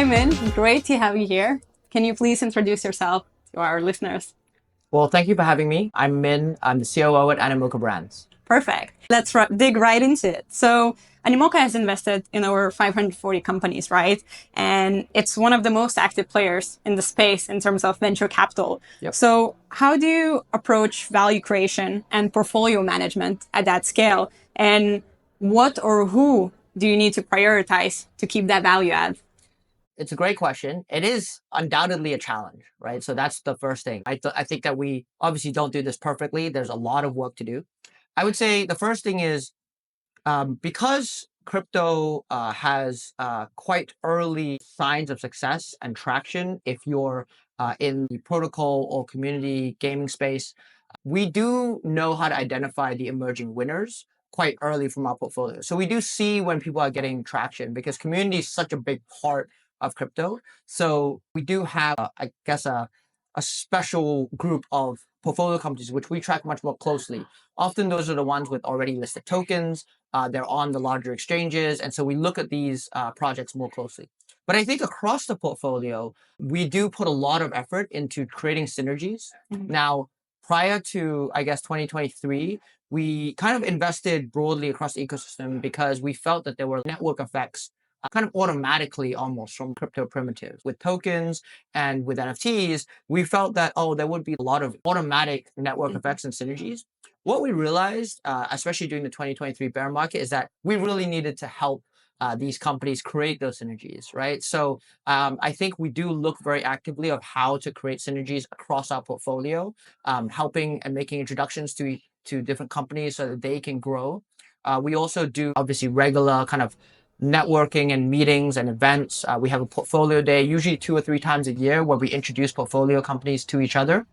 Hi, Min. Great to have you here. Can you please introduce yourself to our listeners? Well, thank you for having me. I'm Minh. I'm the COO at Animoca Brands. Perfect. Let's dig right into it. So, Animoca has invested in over 540 companies, right? And it's one of the most active players in the space in terms of venture capital. Yep. So, how do you approach value creation and portfolio management at that scale? And what or who do you need to prioritize to keep that value add? It's a great question. It is undoubtedly a challenge, right? So that's the first thing. I think that we obviously don't do this perfectly. There's a lot of work to do. I would say the first thing is because crypto has quite early signs of success and traction, if you're in the protocol or community gaming space, we do know how to identify the emerging winners quite early from our portfolio. So we do see when people are getting traction because community is such a big part of crypto. So we do have, I guess, a special group of portfolio companies which we track much more closely. Often those are the ones with already listed tokens. They're on the larger exchanges. And so we look at these projects more closely. But I think across the portfolio, we do put a lot of effort into creating synergies. Now, prior to, I guess, 2023, we kind of invested broadly across the ecosystem because we felt that there were network effects kind of automatically almost from crypto primitives. With tokens and with NFTs, we felt that, oh, there would be a lot of automatic network effects and synergies. What we realized, especially during the 2023 bear market, is that we really needed to help these companies create those synergies, right? So I think we do look very actively of how to create synergies across our portfolio, helping and making introductions to different companies so that they can grow. We also do obviously regular kind of networking and meetings and events. We have a portfolio day, usually 2 or 3 times a year, where we introduce portfolio companies to each other.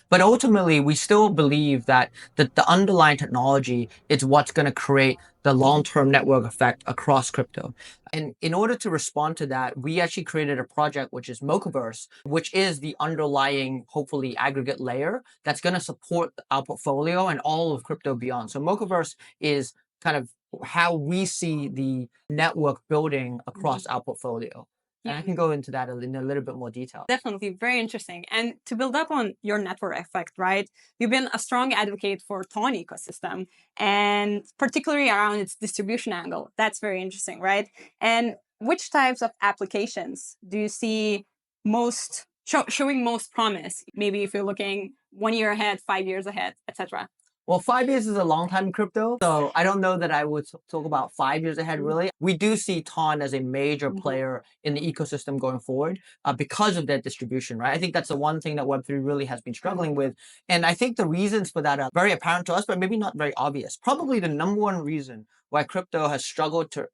But ultimately, we still believe that the underlying technology is what's going to create the long-term network effect across crypto. And in order to respond to that, we actually created a project, which is Mochaverse, which is the underlying, hopefully, aggregate layer that's going to support our portfolio and all of crypto beyond. So Mochaverse is kind of how we see the network building across our portfolio. And I can go into that in a little bit more detail. Definitely very interesting. And to build up on your network effect, right? You've been a strong advocate for Ton ecosystem and particularly around its distribution angle. That's very interesting, right? And which types of applications do you see most showing most promise? Maybe if you're looking 1 year ahead, 5 years ahead, etc. Well, 5 years is a long time in crypto, so I don't know that I would talk about 5 years ahead, really. We do see Ton as a major player in the ecosystem going forward because of their distribution, right? I think that's the one thing that Web3 really has been struggling with. And I think the reasons for that are very apparent to us, but maybe not very obvious. Probably the number one reason why crypto has struggled to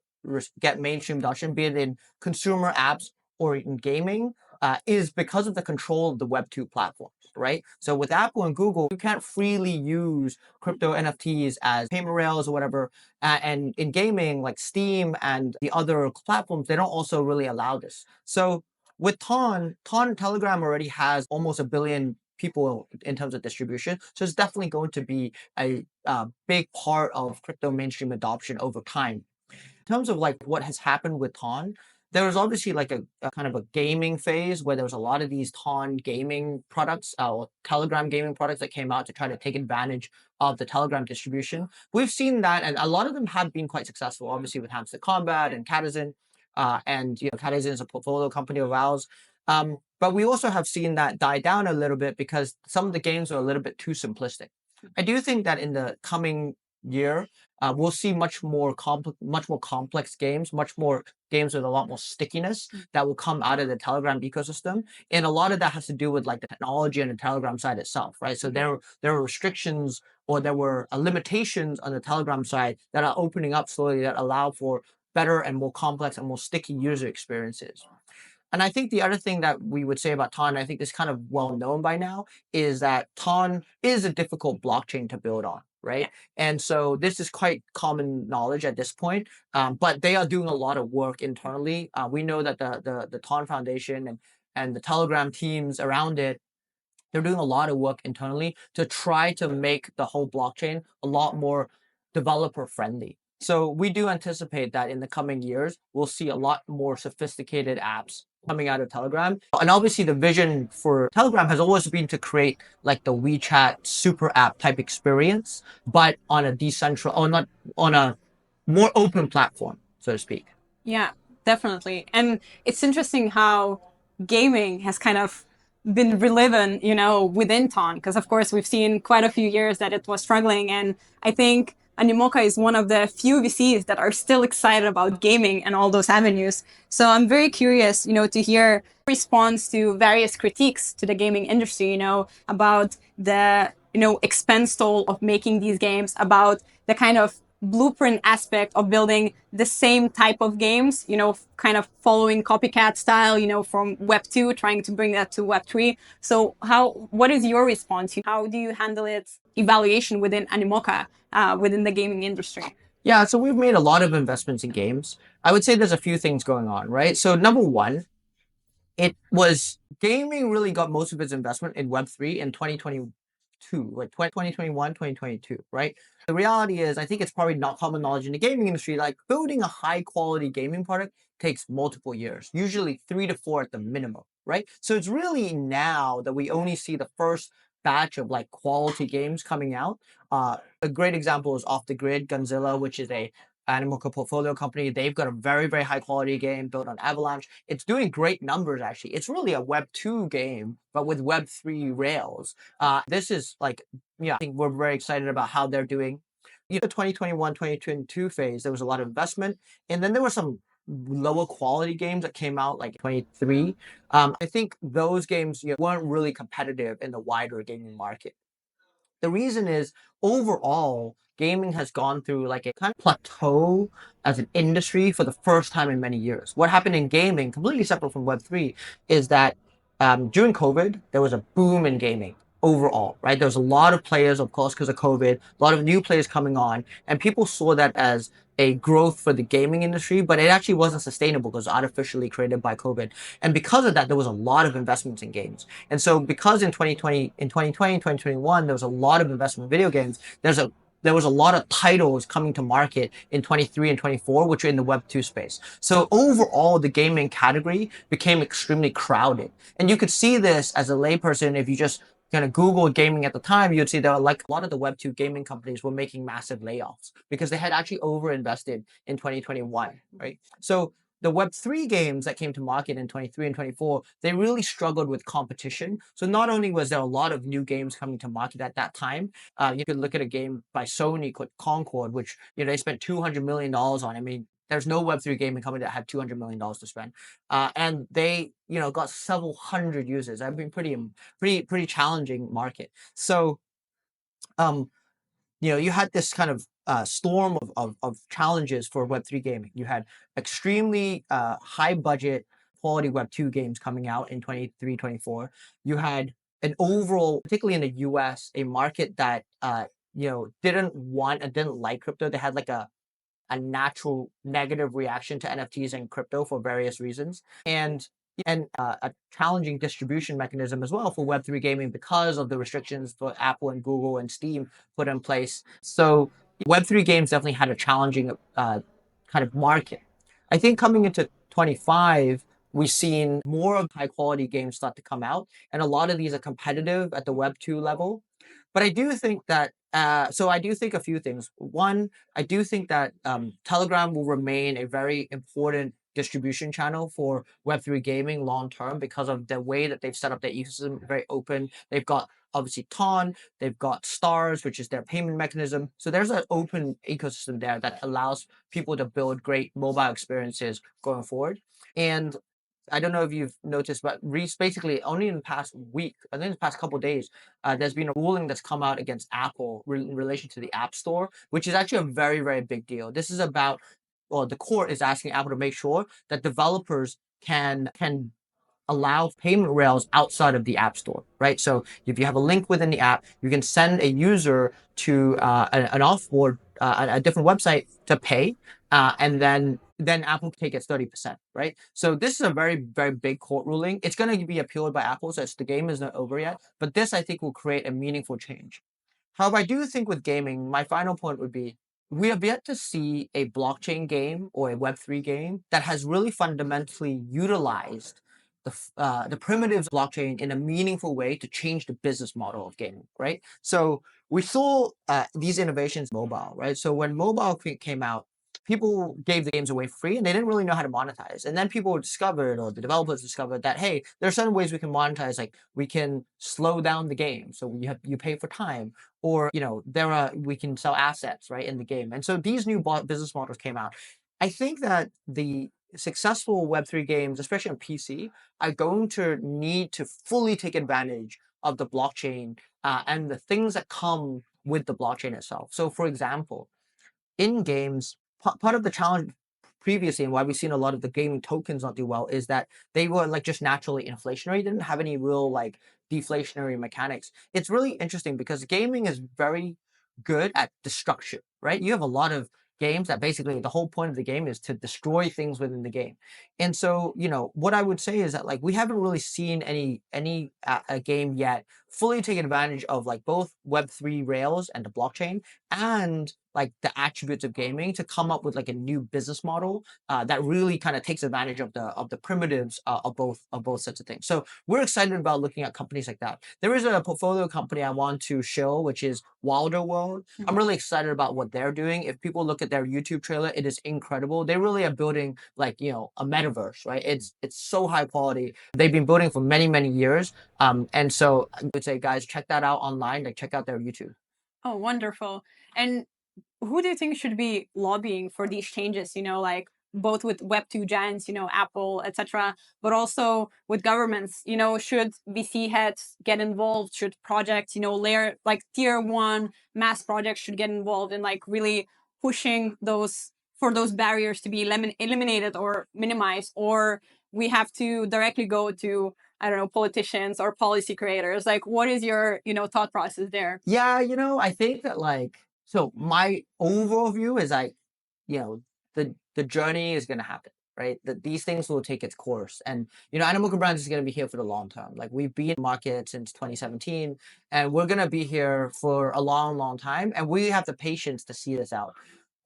get mainstream adoption, be it in consumer apps or in gaming, is because of the control of the Web2 platforms, right? So with Apple and Google, you can't freely use crypto NFTs as payment rails or whatever. And in gaming, like Steam and the other platforms, they don't also really allow this. So with Ton Telegram already has almost 1 billion people in terms of distribution. So it's definitely going to be a big part of crypto mainstream adoption over time. In terms of like what has happened with Ton, there was obviously like a kind of a gaming phase where there was a lot of these Ton gaming products or Telegram gaming products that came out to try to take advantage of the Telegram distribution. We've seen that, and a lot of them have been quite successful, obviously with Hamster Combat and Catizen. And Catizen is a portfolio company of ours. But we also have seen that die down a little bit because some of the games are a little bit too simplistic. I do think that in the coming year, we'll see much more complex games, much more games with a lot more stickiness that will come out of the Telegram ecosystem. And a lot of that has to do with like the technology and the Telegram side itself, right? So there were restrictions or there were limitations on the Telegram side that are opening up slowly that allow for better and more complex and more sticky user experiences. And I think the other thing that we would say about Ton, I think is kind of well known by now, is that Ton is a difficult blockchain to build on, right? And so this is quite common knowledge at this point, but they are doing a lot of work internally. We know that the Ton Foundation and the Telegram teams around it, they're doing a lot of work internally to try to make the whole blockchain a lot more developer friendly. So we do anticipate that in the coming years, we'll see a lot more sophisticated apps coming out of Telegram. And obviously the vision for Telegram has always been to create like the WeChat super app type experience, but on a decentralized, or not on a more open platform, so to speak. Yeah, definitely. And it's interesting how gaming has kind of been reliving, within Ton, because of course we've seen quite a few years that it was struggling. And I think Animoca is one of the few VCs that are still excited about gaming and all those avenues. So I'm very curious, to hear response to various critiques to the gaming industry, about the, expense toll of making these games, about the kind of blueprint aspect of building the same type of games, kind of following copycat style, from Web 2, trying to bring that to Web 3. So what is your response? How do you handle its evaluation within Animoca, within the gaming industry? Yeah, so we've made a lot of investments in games. I would say there's a few things going on, right? So number one, it was gaming really got most of its investment in Web3 in 2022, like 2021, 2022, right? The reality is, I think it's probably not common knowledge in the gaming industry, like building a high quality gaming product takes multiple years, usually 3 to 4 at the minimum, right? So it's really now that we only see the first batch of like quality games coming out. A great example is Off the Grid Gunzilla, which is a Animoca portfolio company. They've got a very, very high quality game built on Avalanche. It's doing great numbers, actually. It's really a Web 2 game, but with Web 3 rails. This is like, yeah, I think we're very excited about how they're doing. The 2021, 2022 phase, there was a lot of investment. And then there were some lower quality games that came out like 23. I think those games weren't really competitive in the wider gaming market. The reason is overall, gaming has gone through like a kind of plateau as an industry for the first time in many years. What happened in gaming, completely separate from Web3, is that during COVID, there was a boom in gaming overall, right? There was a lot of players, of course, because of COVID, a lot of new players coming on, and people saw that as a growth for the gaming industry, but it actually wasn't sustainable because it was artificially created by COVID. And because of that, there was a lot of investments in games. And so because in 2021, there was a lot of investment in video games, there was a lot of titles coming to market in 23 and 24, which are in the Web 2 space. So overall, the gaming category became extremely crowded. And you could see this as a layperson if you just kind of Google gaming at the time, you'd see that like a lot of the Web 2 gaming companies were making massive layoffs because they had actually overinvested in 2021, right? So the Web 3 games that came to market in 23 and 24, they really struggled with competition. So not only was there a lot of new games coming to market at that time, you could look at a game by Sony called Concord, which they spent $200 million on. I mean, there's no Web 3 gaming company that had $200 million to spend, and they got several hundred users. I've been pretty challenging market. So um, you had this kind of storm of challenges for Web 3 gaming. You had extremely high budget quality Web 2 games coming out in 23, 24. You had an overall, particularly in the US, a market that didn't want and didn't like crypto. They had like a natural negative reaction to NFTs and crypto for various reasons, and a challenging distribution mechanism as well for Web3 gaming because of the restrictions for Apple and Google and Steam put in place. So Web3 games definitely had a challenging kind of market. I think coming into 25, we've seen more of high quality games start to come out, and a lot of these are competitive at the Web 2 level. But I do think that, so I do think a few things. One, I do think that Telegram will remain a very important distribution channel for Web 3 gaming long term because of the way that they've set up their ecosystem, very open. They've got obviously Ton, they've got Stars, which is their payment mechanism. So there's an open ecosystem there that allows people to build great mobile experiences going forward. And I don't know if you've noticed, but basically only in the past week, I think in the past couple of days, there's been a ruling that's come out against Apple in relation to the App Store, which is actually a very, very big deal. This is about, well, the court is asking Apple to make sure that developers can allow payment rails outside of the App Store, right? So if you have a link within the app, you can send a user to an offboard, a different website to pay, and then Apple take its 30%, right? So this is a very, very big court ruling. It's going to be appealed by Apple, so the game is not over yet. But this, I think, will create a meaningful change. However, I do think with gaming, my final point would be we have yet to see a blockchain game or a Web3 game that has really fundamentally utilized the primitives of blockchain in a meaningful way to change the business model of gaming, right? So we saw these innovations mobile, right? So when mobile came out, people gave the games away free and they didn't really know how to monetize. And then people discovered, or the developers discovered, that hey, there are certain ways we can monetize. Like we can slow down the game, so you pay for time, or there are we can sell assets right in the game. And so these new business models came out. I think that the successful Web3 games, especially on PC, are going to need to fully take advantage of the blockchain and the things that come with the blockchain itself. So for example, in games, part of the challenge previously and why we've seen a lot of the gaming tokens not do well is that they were like just naturally inflationary, didn't have any real like deflationary mechanics. It's really interesting because gaming is very good at destruction, right? You have a lot of games that basically the whole point of the game is to destroy things within the game. And so, what I would say is that like we haven't really seen any a game yet fully take advantage of like both Web3 rails and the blockchain and like the attributes of gaming to come up with like a new business model that really kind of takes advantage of the primitives of both sets of things. So we're excited about looking at companies like that. There is a portfolio company I want to show, which is Wilder World. I'm really excited about what they're doing. If people look at their YouTube trailer, it is incredible. They really are building like a metaverse, right? It's so high quality. They've been building for many years. And so I would say, guys, check that out online. Like check out their YouTube. Oh, wonderful. And who do you think should be lobbying for these changes? Like both with Web2 giants, Apple, etc., but also with governments. Should VC heads get involved? Should projects, layer like tier one mass projects should get involved in like really pushing those barriers to be eliminated or minimized, or we have to directly go to, I don't know, politicians or policy creators? Like, what is your thought process there? Yeah, I think that like so my overall view is like, you know, the journey is gonna happen, right? That these things will take its course. And Animoca Brands is gonna be here for the long term. Like we've been in the market since 2017 and we're gonna be here for a long time. And we have the patience to see this out.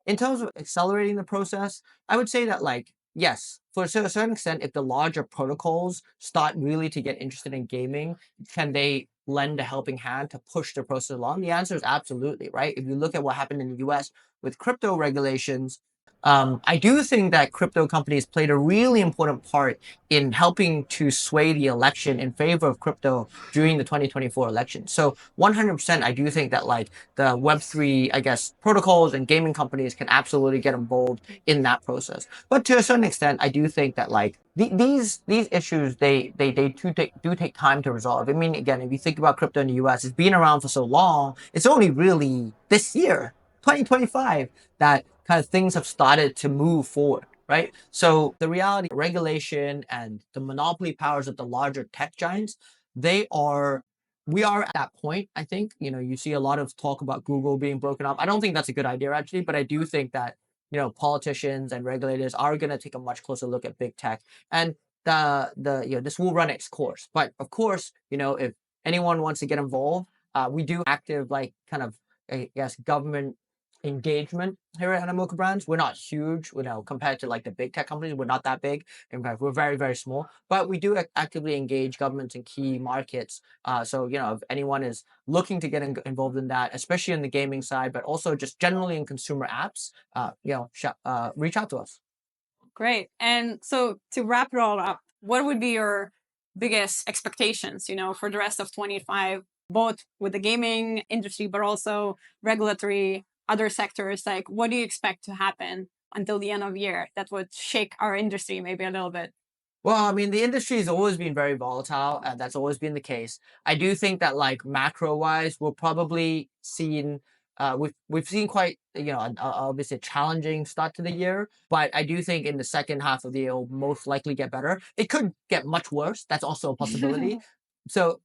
In terms of accelerating the process, I would say that like, yes, for a certain extent, if the larger protocols start really to get interested in gaming, can they lend a helping hand to push the process along? The answer is absolutely, right? If you look at what happened in the US with crypto regulations, I do think that crypto companies played a really important part in helping to sway the election in favor of crypto during the 2024 election. So 100%, I do think that like the Web3, I guess, protocols and gaming companies can absolutely get involved in that process. But to a certain extent, I do think that like these issues, they do take time to resolve. I mean, again, if you think about crypto in the US, it's been around for so long. It's only really this year, 2025, that kind of things have started to move forward, right? So the reality, regulation and the monopoly powers of the larger tech giants, we are at that point. I think you see a lot of talk about Google being broken up. I don't think that's a good idea actually, but I do think that politicians and regulators are going to take a much closer look at big tech, and this will run its course. But of course, if anyone wants to get involved, we do active like kind of, I guess, government engagement here at Animoca Brands. We're not huge, compared to like the big tech companies. We're not that big. In fact, we're very small. But we do actively engage governments in key markets. So if anyone is looking to get involved in that, especially in the gaming side, but also just generally in consumer apps, reach out to us. Great. And so to wrap it all up, what would be your biggest expectations, for the rest of 25, both with the gaming industry, but also regulatory, other sectors? Like, what do you expect to happen until the end of the year that would shake our industry maybe a little bit? Well, I mean, the industry has always been very volatile, and that's always been the case. I do think that, like macro wise, we'll probably seen we've seen quite obviously a challenging start to the year, but I do think in the second half of the year, it'll most likely get better. It could get much worse. That's also a possibility. So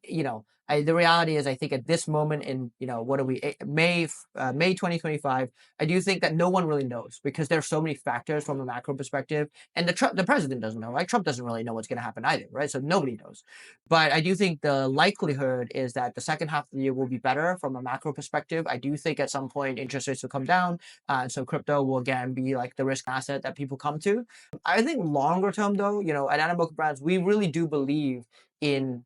the reality is, I think at this moment in, what are we, May 2025, I do think that no one really knows because there's so many factors from a macro perspective, and the president doesn't know, right? Trump doesn't really know what's going to happen either, right? So nobody knows. But I do think the likelihood is that the second half of the year will be better from a macro perspective. I do think at some point interest rates will come down, so crypto will again be like the risk asset that people come to. I think longer term though, at Animoca Brands, we really do believe in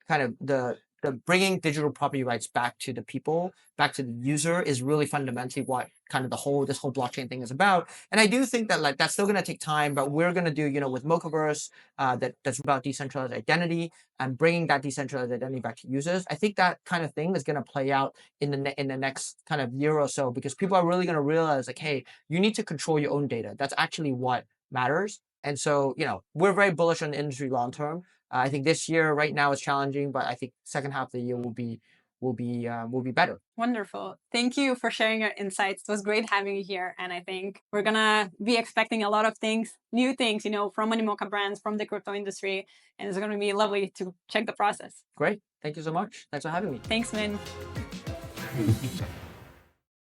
kind of the bringing digital property rights back to the people, back to the user, is really fundamentally what kind of this whole blockchain thing is about. And I do think that like that's still going to take time, but we're going to do with Mochaverse, that's about decentralized identity and bringing that decentralized identity back to users. I think that kind of thing is going to play out in the next kind of year or so, because people are really going to realize like, hey, you need to control your own data. That's actually what matters. And so, we're very bullish on the industry long term. I think this year right now is challenging, but I think second half of the year will be better. Wonderful. Thank you for sharing your insights. It was great having you here. And I think we're going to be expecting a lot of things, new things, from Animoca Brands, from the crypto industry. And it's going to be lovely to check the process. Great. Thank you so much. Thanks for having me. Thanks, Minh.